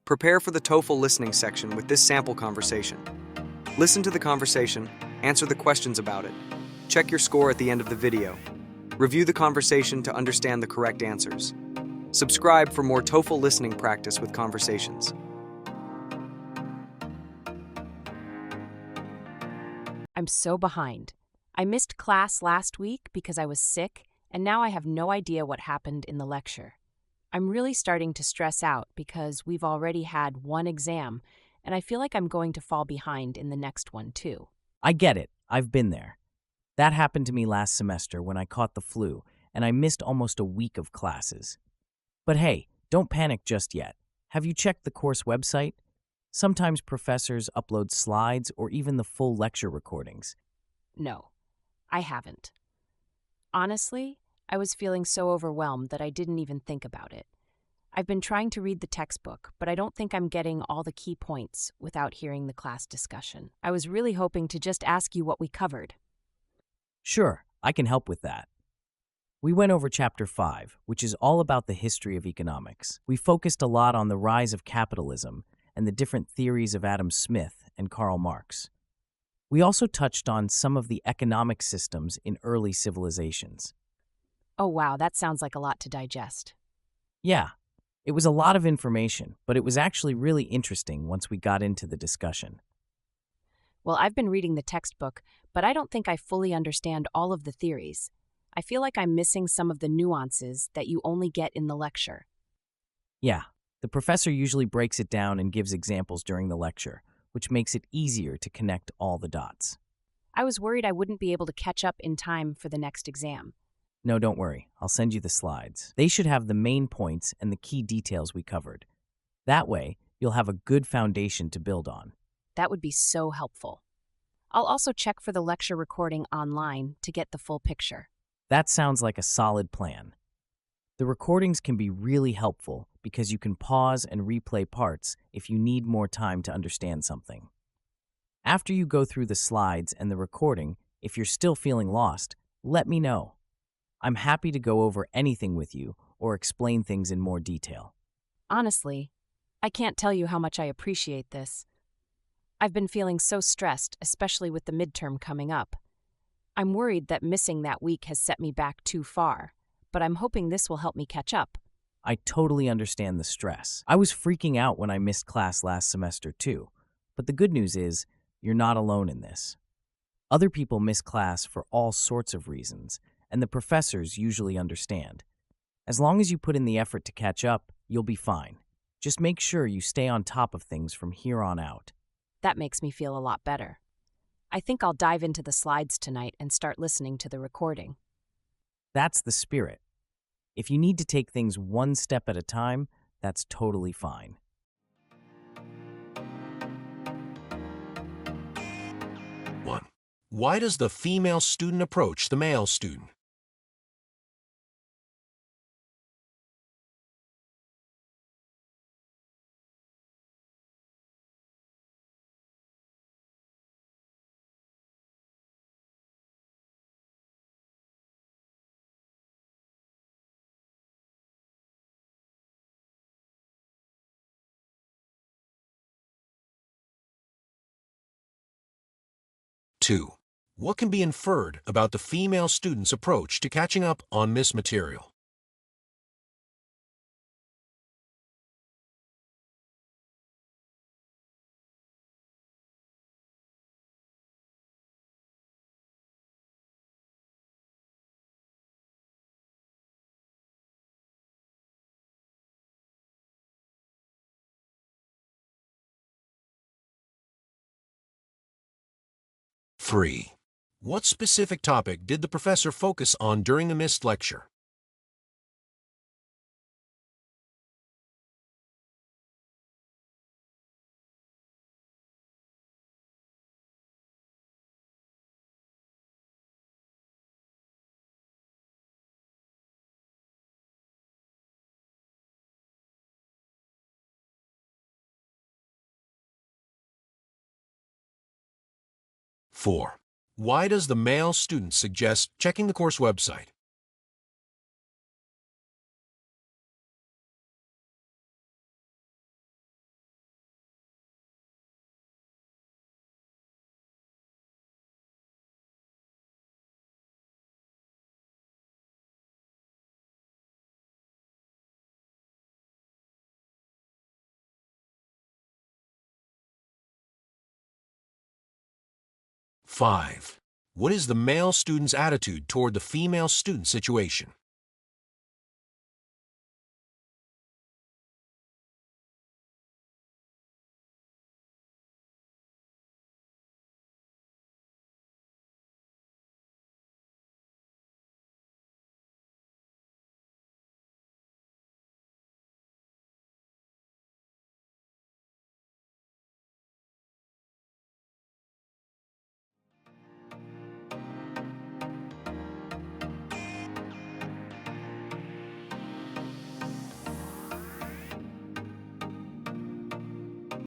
Prepare for the TOEFL listening section with this sample conversation. Listen to the conversation, answer the questions about it. Check your score at the end of the video. Review the conversation to understand the correct answers. Subscribe for more TOEFL listening practice with conversations. I'm so behind. I missed class last week because I was sick, and now I have no idea what happened in the lecture. I'm really starting to stress out because we've already had one exam, and I feel like I'm going to fall behind in the next one too. I get it. I've been there. That happened to me last semester when I caught the flu, and I missed almost a week of classes. But hey, don't panic just yet. Have you checked the course website? Sometimes professors upload slides or even the full lecture recordings. No, I haven't. Honestly, I was feeling so overwhelmed that I didn't even think about it. I've been trying to read the textbook, but I don't think I'm getting all the key points without hearing the class discussion. I was really hoping to just ask you what we covered. Sure, I can help with that. We went over Chapter 5, which is all about the history of economics. We focused a lot on the rise of capitalism and the different theories of Adam Smith and Karl Marx. We also touched on some of the economic systems in early civilizations. Oh wow, that sounds like a lot to digest. Yeah, it was a lot of information, but it was actually really interesting once we got into the discussion. Well, I've been reading the textbook, but I don't think I fully understand all of the theories. I feel like I'm missing some of the nuances that you only get in the lecture. Yeah, the professor usually breaks it down and gives examples during the lecture, which makes it easier to connect all the dots. I was worried I wouldn't be able to catch up in time for the next exam. No, don't worry. I'll send you the slides. They should have the main points and the key details we covered. That way, you'll have a good foundation to build on. That would be so helpful. I'll also check for the lecture recording online to get the full picture. That sounds like a solid plan. The recordings can be really helpful because you can pause and replay parts if you need more time to understand something. After you go through the slides and the recording, if you're still feeling lost, let me know. I'm happy to go over anything with you or explain things in more detail. Honestly, I can't tell you how much I appreciate this. I've been feeling so stressed, especially with the midterm coming up. I'm worried that missing that week has set me back too far, but I'm hoping this will help me catch up. I totally understand the stress. I was freaking out when I missed class last semester too, but the good news is you're not alone in this. Other people miss class for all sorts of reasons, and the professors usually understand. As long as you put in the effort to catch up, you'll be fine. Just make sure you stay on top of things from here on out. That makes me feel a lot better. I think I'll dive into the slides tonight and start listening to the recording. That's the spirit. If you need to take things one step at a time, that's totally fine. Why does the female student approach the male student? Two, what can be inferred about the female student's approach to catching up on missed material? Three, what specific topic did the professor focus on during the missed lecture? Four, why does the male student suggest checking the course website? 5. What is the male student's attitude toward the female student situation?